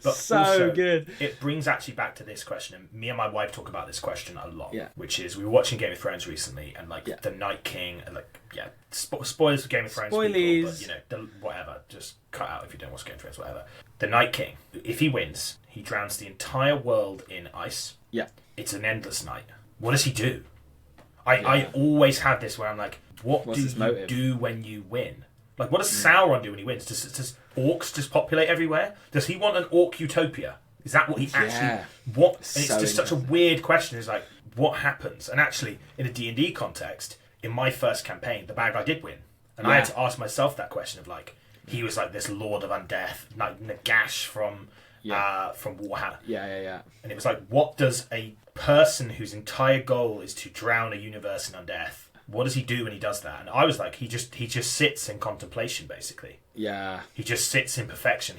But So also, good. it brings actually back to this question, and me and my wife talk about this question a lot. Yeah. Which is, we were watching Game of Thrones recently, and the Night King, and spoilers for Game of Thrones Spoilies. people, but whatever, just cut out if you don't watch Game of Thrones, whatever. The Night King, if he wins, he drowns the entire world in ice. Yeah. It's an endless night. What does he do? I always have this where I'm like, what's do you motive? Do when you win? Like, what does Sauron do when he wins? Does orcs just populate everywhere? Does he want an Orc Utopia? Is that what he actually... What? And it's just such a weird question. It's like, what happens? And actually, in a D&D context, in my first campaign, the bad guy did win. And I had to ask myself that question of, like, he was like this Lord of Undeath, like Nagash from Warhammer. Yeah. And it was like, what does a person whose entire goal is to drown a universe in undeath, what does he do when he does that? And I was like, he just sits in contemplation, basically. Yeah. He just sits in perfection.